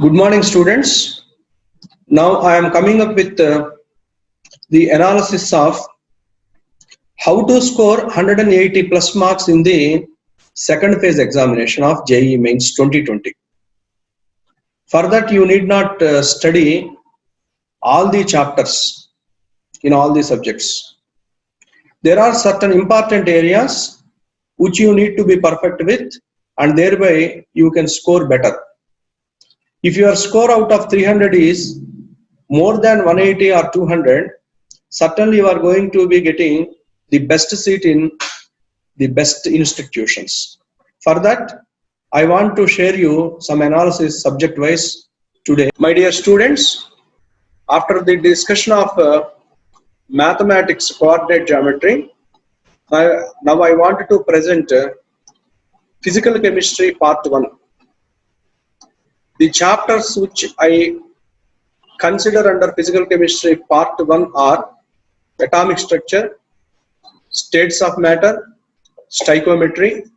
Good morning, students. Now I am coming up with the analysis of how to score 180 plus marks in the second phase examination of JEE Mains 2020. For that, you need not study all the chapters in all the subjects. There are certain important areas which you need to be perfect with, and thereby you can score better. If your score out of 300 is more than 180 or 200, certainly you are going to be getting the best seat in the best institutions. For that, I want to share you some analysis subject wise today. My dear students, after the discussion of mathematics coordinate geometry, now I want to present physical chemistry part 1. The chapters which I consider under physical chemistry part 1 are atomic structure, states of matter, stoichiometry,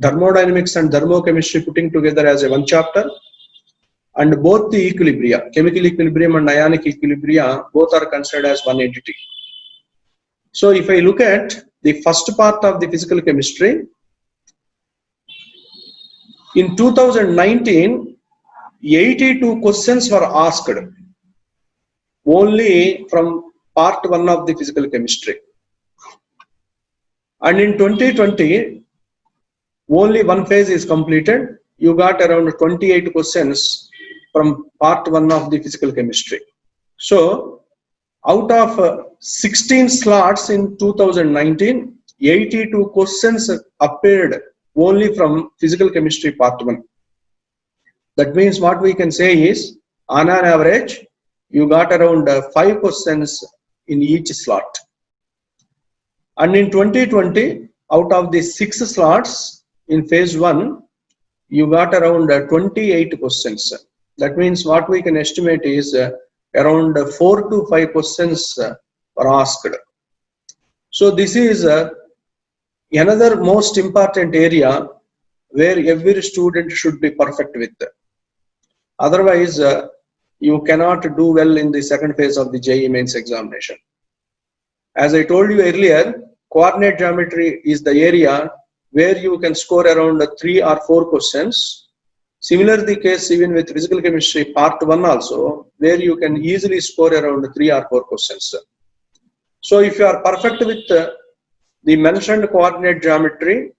thermodynamics and thermochemistry putting together as a one chapter, and both the equilibria, chemical equilibrium and ionic equilibria, both are considered as one entity. So if I look at the first part of the physical chemistry, in 2019, 82 questions were asked only from part 1 of the physical chemistry. And in 2020, only one phase is completed. You got around 28 questions from part 1 of the physical chemistry. So, out of 16 slots in 2019, 82 questions appeared only from physical chemistry part 1. That means what we can say is, on an average, you got around 5 questions in each slot. And in 2020, out of the 6 slots in phase 1, you got around 28 questions. That means what we can estimate is around 4 to 5 questions were asked. So this is another most important area where every student should be perfect with. Otherwise, you cannot do well in the second phase of the JEE Mains examination. As I told you earlier, coordinate geometry is the area where you can score around 3 or 4 questions. Similar the case even with physical chemistry part 1 also, where you can easily score around 3 or 4 questions. So if you are perfect with the mentioned coordinate geometry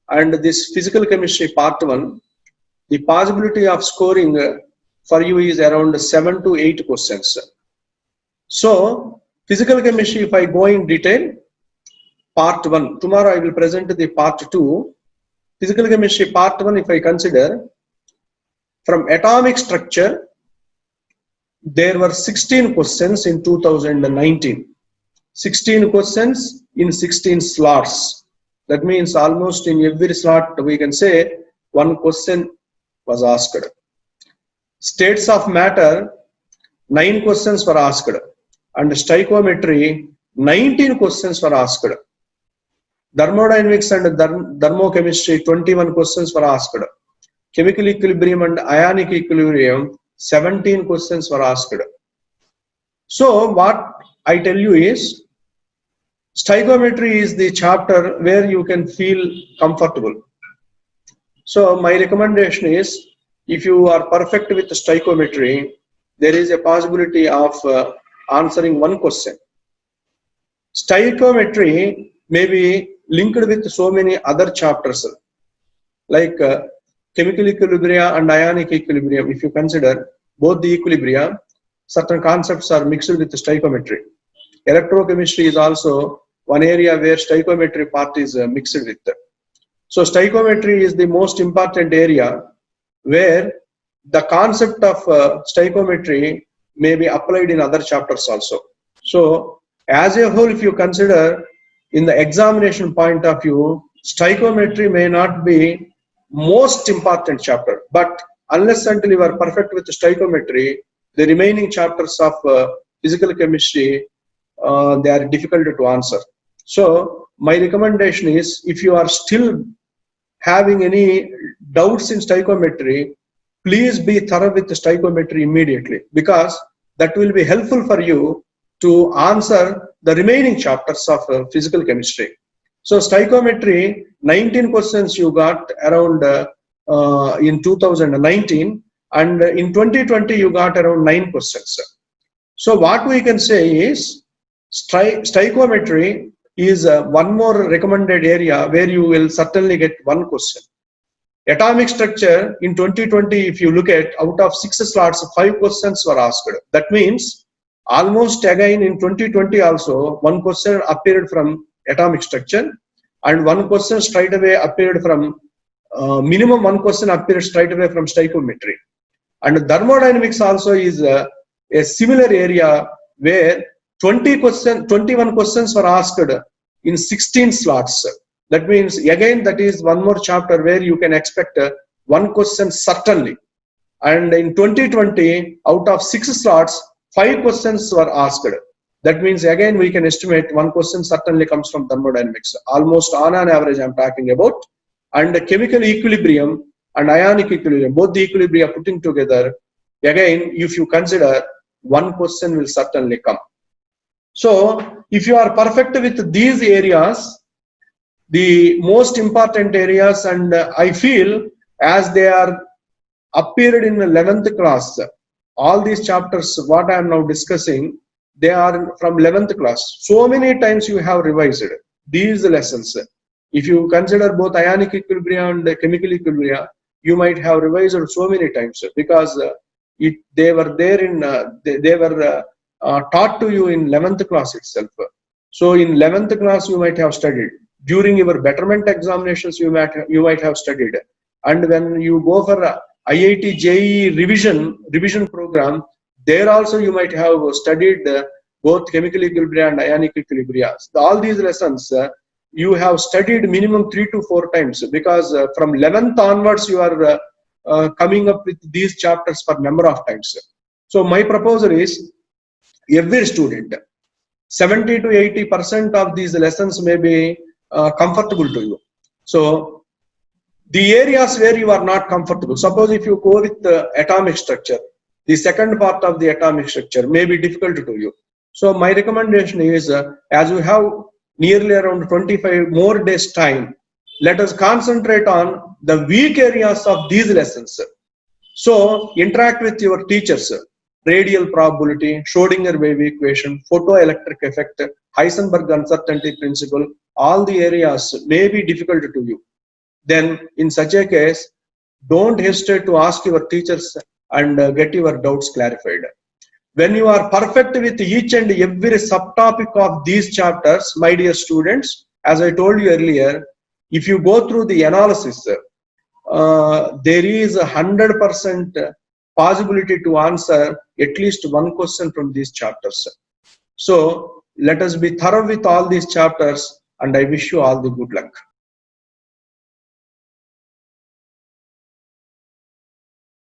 and this physical chemistry part 1, the possibility of scoring for you is around 7 to 8 questions. So, physical chemistry, if I go in detail, part 1, tomorrow I will present the part 2. Physical chemistry part 1, if I consider, from atomic structure, there were 16 questions in 2019. 16 questions in 16 slots. That means almost in every slot we can say one question was asked. States of matter, 9 questions were asked, and stoichiometry, 19 questions were asked. Thermodynamics and thermochemistry, 21 questions were asked. Chemical equilibrium and ionic equilibrium, 17 questions were asked. So what I tell you is, stoichiometry is the chapter where you can feel comfortable. So my recommendation is, if you are perfect with stoichiometry, there is a possibility of answering one question. Stoichiometry may be linked with so many other chapters like chemical equilibria and ionic equilibrium. If you consider both the equilibria, certain concepts are mixed with stoichiometry. Electrochemistry is also one area where stoichiometry part is mixed with. So stoichiometry is the most important area where the concept of stoichiometry may be applied in other chapters also. So as a whole, if you consider in the examination point of view, stoichiometry may not be most important chapter, but unless until you are perfect with stoichiometry, the remaining chapters of physical chemistry, they are difficult to answer. So my recommendation is, if you are still having any doubts in stoichiometry, please be thorough with the stoichiometry immediately, because that will be helpful for you to answer the remaining chapters of physical chemistry. So stoichiometry, 19 questions you got around in 2019, and in 2020 you got around 9 questions. So what we can say is stoichiometry is one more recommended area where you will certainly get one question. Atomic structure in 2020, if you look at, out of 6 slots, 5 questions were asked. That means almost again in 2020 also, one question appeared from atomic structure, and one question straight away appeared from minimum one question appeared straight away from stoichiometry. And thermodynamics also is a similar area where 21 questions were asked in 16 slots. That means again that is one more chapter where you can expect one question certainly. And in 2020, out of 6 slots, 5 questions were asked. That means again we can estimate one question certainly comes from thermodynamics. Almost on an average I'm talking about. And the chemical equilibrium and ionic equilibrium, both the equilibria putting together, again if you consider, one question will certainly come. So if you are perfect with these areas, the most important areas, and I feel as they are appeared in the 11th class, all these chapters what I am now discussing, they are from 11th class. So many times you have revised these lessons. If you consider both ionic equilibria and chemical equilibria, you might have revised so many times, because they were there in they were taught to you in 11th class itself. So in 11th class you might have studied. During your betterment examinations you might have studied, and when you go for IIT JEE revision program, there also you might have studied both chemical equilibria and ionic equilibria. All these lessons you have studied minimum 3 to 4 times, because from 11th onwards you are coming up with these chapters for number of times. So my proposal is, every student, 70 to 80% of these lessons may be comfortable to you. So the areas where you are not comfortable, suppose if you go with the atomic structure, the second part of the atomic structure may be difficult to you. So my recommendation is, as you have nearly around 25 more days time, let us concentrate on the weak areas of these lessons. So interact with your teachers. Radial probability, Schrodinger wave equation, photoelectric effect, Heisenberg uncertainty principle, all the areas may be difficult to you. Then in such a case, don't hesitate to ask your teachers and get your doubts clarified. When you are perfect with each and every subtopic of these chapters, my dear students, as I told you earlier, if you go through the analysis, there is 100% possibility to answer at least one question from these chapters. So let us be thorough with all these chapters, and I wish you all the good luck.